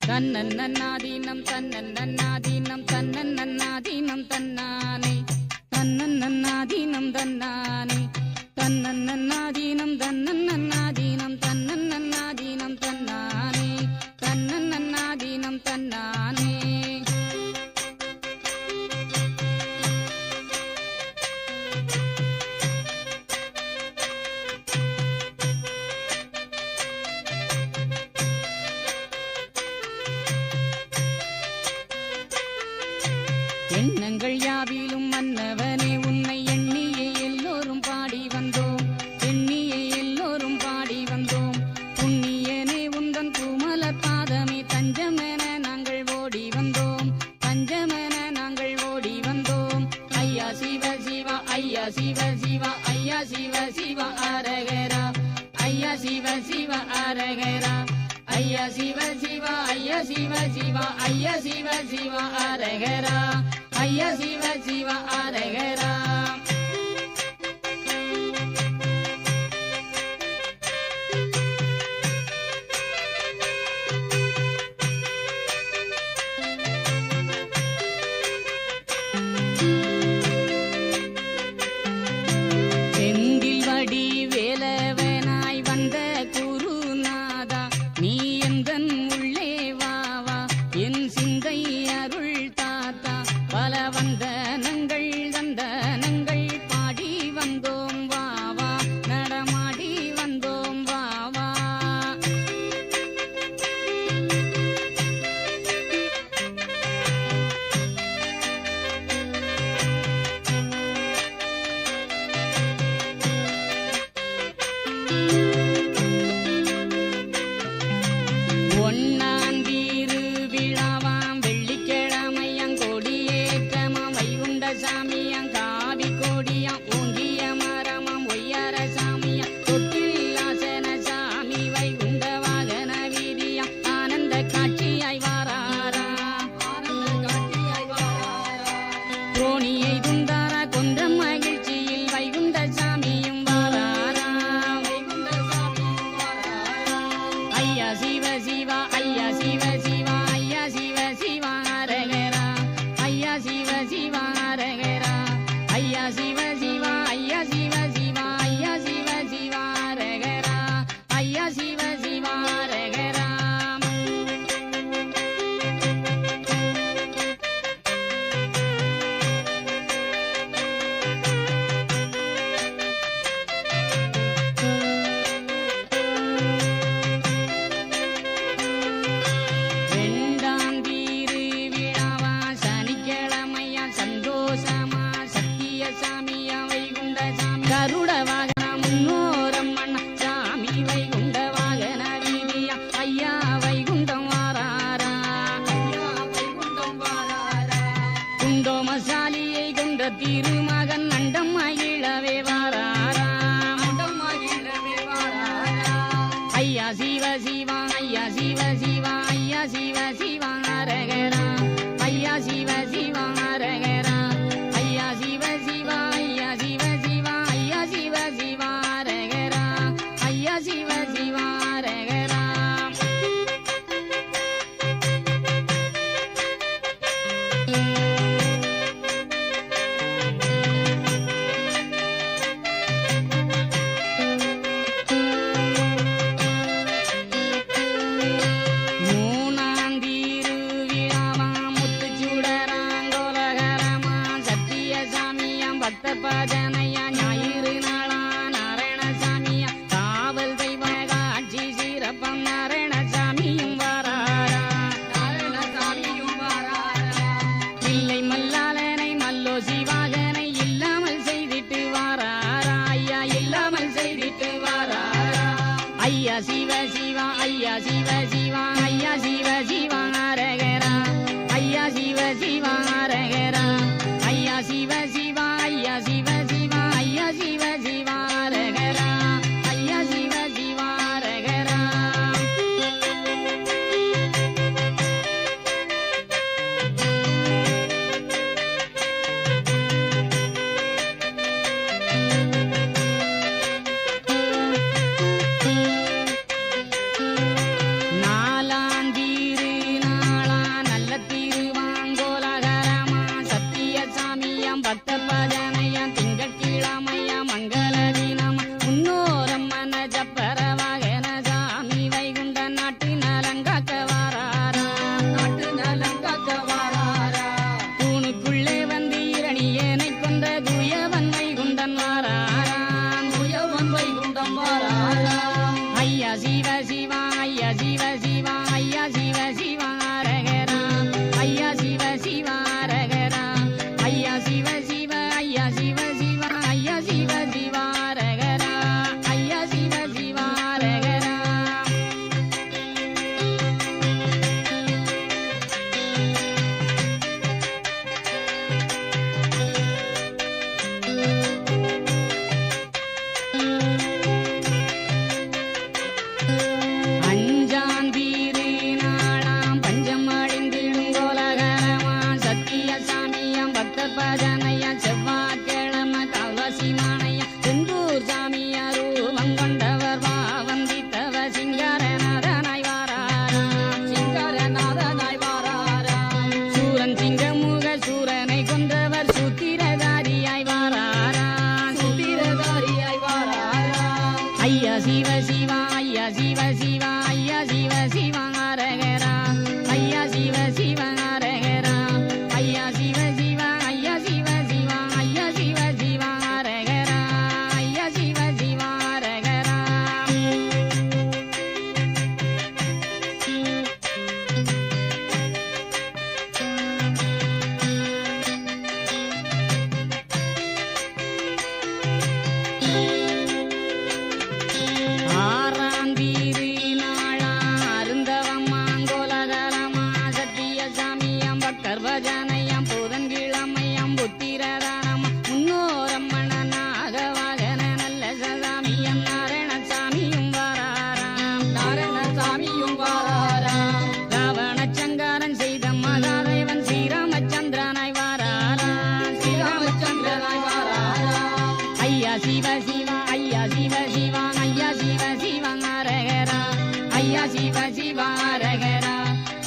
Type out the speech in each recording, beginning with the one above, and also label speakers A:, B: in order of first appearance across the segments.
A: தன்னன்னாதீனம் தன்னன்னாதீனம் தன்னன்னாதீனம் தன்னானே தன்னன்னாதீனம் தன்னானே தன்னன்னாதீனம் தன்னன்னாதீனம் தன்னன்னாதீனம் தன்னானே தன்னன்னாதீனம் தன்னானே. எண்ணங்கள் யாவிலும் மன்னவனே உன்னை எண்ணியே எல்லோரும் பாடி வந்தோம் எண்ணியே எல்லோரும் பாடி வந்தோம். புண்ணியனே உந்தன் பூமலர் பாதமே தஞ்சமென நாங்கள் ஓடி வந்தோம் தஞ்சமென நாங்கள் ஓடி வந்தோம். ஐயா சிவ சிவ ஐயா சிவ சிவ ஐயா சிவ சிவ அரகரா ஐயா சிவ சிவ அரகரா ஐயா சிவ சிவ ஐயா சிவ சிவ ஐயா சிவ சிவ அரகரா ஐயா சிவ சிவ அரகரா. செந்தில் வடி வேலவனாய் வந்த குருநாதா நீ எந்தன் உள்ளே வாவா என் சிந்தை அருள் தாத்தா. பல வந்தனங்கள் தந்தனங்கள் பாடி வந்தோம் வாவா நடமாடி வந்தோம் வாவா. ஒன்னாம் திருவிழாவாம் வெள்ளிக்கிழமையாம் கொடியேற்றமாம் வைகுண்ட சாமியாம் காவி கோடியாம் ஊந்திய மரமாம் ஒய்யார சாமியாம் தொட்டில் ஆசன சாமி வைகுண்ட வாகன வீதியாம் ஆனந்த காட்சியாய் வாராராம் துரோணியை துந்தாரா கொன்ற மகிழ்ச்சியில் வைகுண்ட சாமியும் வாராராம் ஐயா சிவ சிவ ஐயா சிவ சிவ ஐயா சிவ சிவ அரகரா ஐயா சிவ சிவ அரகரா ஐயா சிவ சிவ ஐயா சிவ சிவ ஐயா சிவ சிவ அரகரா ஐயா சிவ சிவ அரகரா.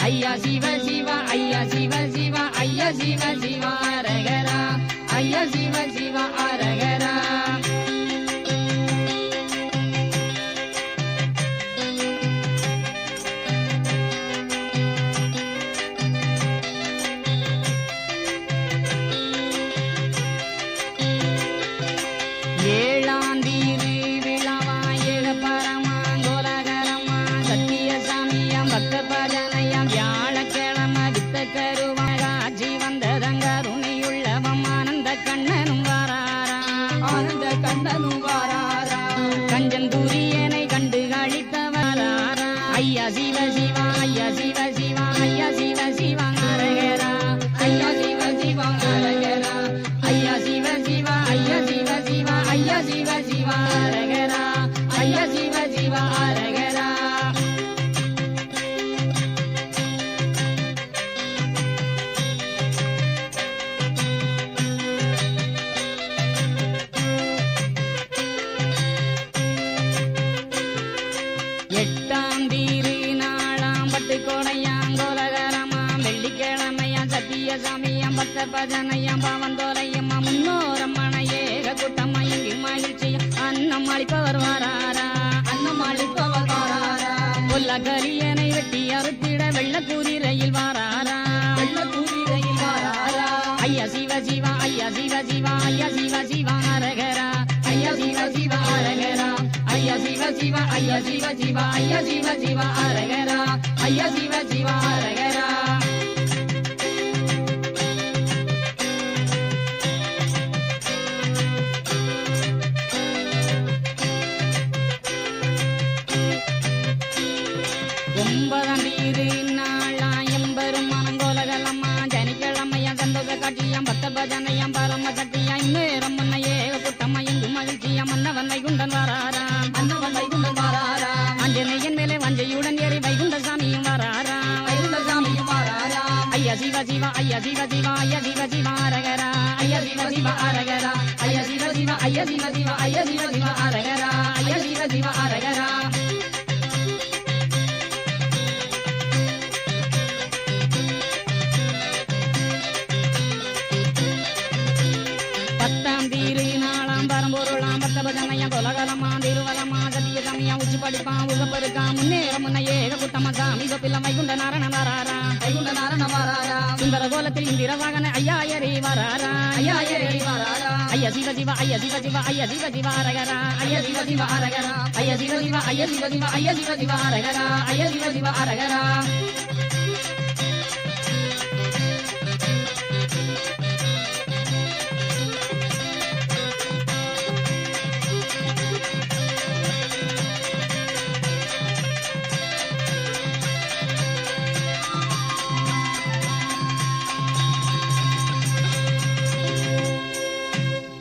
A: ஐயா சிவ சிவா ஐயா சிவ சிவா ஐயா சிவ சிவா அரகரா ஐயா சிவ சிவா அரகரா ஏழாந்தீரு விழாவா ஏகப்பரமா கோலகரமா சத்தியசாமியம் பக்த பஜனையம் வியாழக்கிழமை வித்த கருவாகாட்சி வந்ததங்க கருணையுள்ளவம் ஆனந்த கண்ணனும் வாராரா ஆனந்த கண்ணனும் வாராரா கஞ்சன் துரியனை கண்டு அழித்தவராரா ஐயா சிவ சிவா ஐயா சிவ சிவா ஐயா சிவ சிவா அரகரா ஐயா சிவ சிவா அரகரா ஐயா சிவ சிவா ஐயா சிவ சிவா ஐயா சிவ சிவா அரகரா ஐயா சிவ சிவா அரகரா எட்டாம் தீரு நாளாம் பட்டு கோடையாம் கோலகரமாம் வெள்ளிக்கிழமையாம் சத்தியசாமியாம் பக்த பஜனையாம் பாவந்தோலையம்மா முன்னோரம்மன ஏக கூட்டம்மா இங்கு மகிழ்ச்சியா அன்னம் அளிப்பவர் வாராரா அன்னம் அளிப்பவர் வாராரா கொல்ல கரியனை வெட்டி அறுத்திட வெள்ள குதிரையில் வாராரா வெள்ள குதிரையில் வாராரா ஐயா சிவ சிவா ஐயா சிவ சிவா ஐயா சிவ சிவா அரகரா ஐயா சிவ சிவா அரகரா ஐயா சிவ சிவா ஐயா சிவ சிவா ஐயா சிவ சிவா அரகரா ஐயா சிவ சிவா அரகரா ஒன்பதாம் தீரு நாளாம் எம்பெருமானம் கோலகலம்மா சனிக்கிழமையா சந்தோஷ காட்சியாம் பக்த பஜனையாம் பரம சக்தியாம் நேரம் முன்ன ஏக கூட்டம்மா எங்கு மகிழ்ச்சியாம் மன்னவன் வைகுண்டன் வாராரா மன்னவன் வைகுண்டன் வாராரா ஆஞ்சநேயன் மேலே வஞ்சையுடன் ஏறி வைகுண்ட சாமியும் வாராரா வைகுண்ட சாமியும் வாராரா ஐயா சிவ சிவா ஐயா சிவ சிவா ஐயா சிவ சிவா அரகரா ஐயா சிவ சிவா அரகரா ஐயா சிவ சிவா ஐயா சிவ சிவா ஐயா சிவ சிவா அரகரா ஐயா சிவ சிவா அரகரா பத்தாம் தீரு நாளாம் பரம்பொருளாம் பக்த பஜனையாம் கொலகலமா திருவலமா சத்திய சாமியா உச்சி படிப்பான் உகப்பருக்கா முன்னேற முன்ன ஏக கூட்டமா சாமி சொப்பில்ல வைகுண்ட நாரண வாராரா வைகுண்ட நாரண வாராரா சுந்தர கோலத்தில் இந்திர வாகன ஐயாயரே வாராரா ஐயாயரே வாராரா ஐயா சிவ சிவா ஐயா சிவ சிவா ஐயா சிவ சிவா அரகரா ஐயா சிவ சிவா அரகரா ஐயா சிவ சிவா ஐயா சிவ சிவா ஐயா சிவ சிவா அரகரா ஐயா சிவ சிவா அரகரா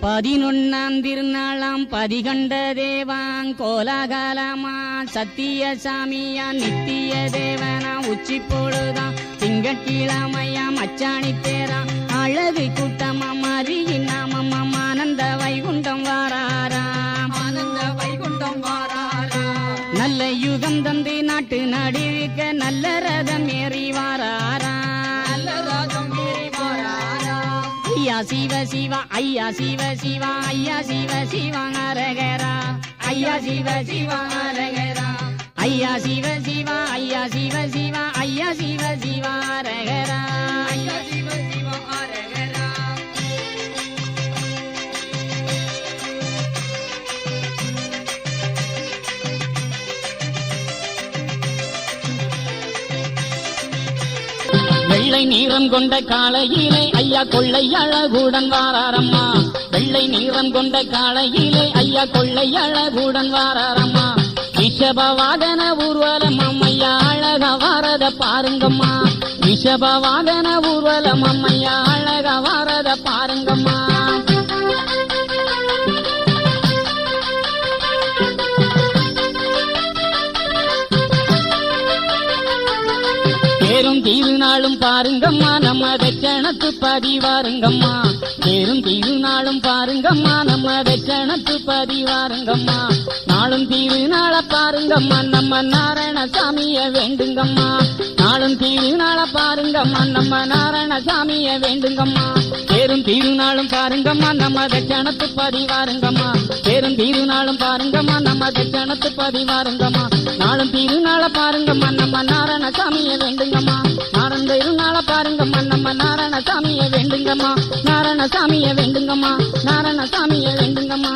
A: பதினொன்னாம் திருநாளாம் பதிகண்ட தேவாங் கோலாகலமா சத்தியசாமியா நித்திய தேவனா உச்சி பொழுதாம் திங்கட்கிழமையாம் அச்சாணி தேரா அழகு கூட்டமாம் அரியின் நாமம் ஆனந்த வைகுண்டம் வாராரா ஆனந்த வைகுண்டம் வாராரா நல்ல யுகம் தந்து நாட்டு நடுவிக்க நல்ல ரதம் ஏறி வாராரா நல்ல ரதம் ஏறி வாராரா ஐயா சிவ சிவா ஐயா சிவ சிவா ஐயா சிவ சிவா அரகரா ஐயா சிவ சிவா அரகரா ஐயா சிவ சிவா ஐயா சிவ சிவா ஐயா சிவ சிவா அரகரா ஐயா சிவ சிவா அரகரா வெள்ளை நீரம் கொண்ட காளையிலே ஐயா கொள்ளை அழகுடன் வாராரம்மா வெள்ளை நீரம் கொண்ட காளையிலே ஐயா கொள்ளை அழகுடன் வாராரம்மா ரிஷப வாகன ஊர்வலம் அம்மையா அழக வாரத பாருங்கம்மா ரிஷப வாகன ஊர்வலம் அம்மையா அழக வாரத பாருங்கம்மா தேரும் திருநாளும் பாருங்கம்மா நம்ம தட்சணத்து பதிவாருங்கம்மா தேரும் திருநாளும் பாருங்கம்மா நம்ம தட்சணத்து பதிவாருங்கம்மா நாளும் திருநாள பாருங்கம்மா நம்ம நாராயணசாமிய வேண்டுங்கம்மா நாளும் திருநாள பாருங்கம்மா நம்ம நாராயணசாமிய வேண்டுங்கம்மா தேரும் திருநாளும் பாருங்கம்மா நம்ம தட்சணத்து பதிவாருங்கம்மா தேரும் திருநாளும் பாருங்கம்மா நம்ம தட்சணத்து பதிவாருங்கம்மா நாளும் திருநாள பாருங்கம்மா நம்ம நாராயணசாமிய வேண்டுங்கம்மா நாரன் திருநாள பாருங்கம்மா நம்ம நாராயணசாமிய வேண்டுங்கம்மா நாராயணசாமிய வேண்டுங்கம்மா நாராயணசாமிய வேண்டுங்கம்மா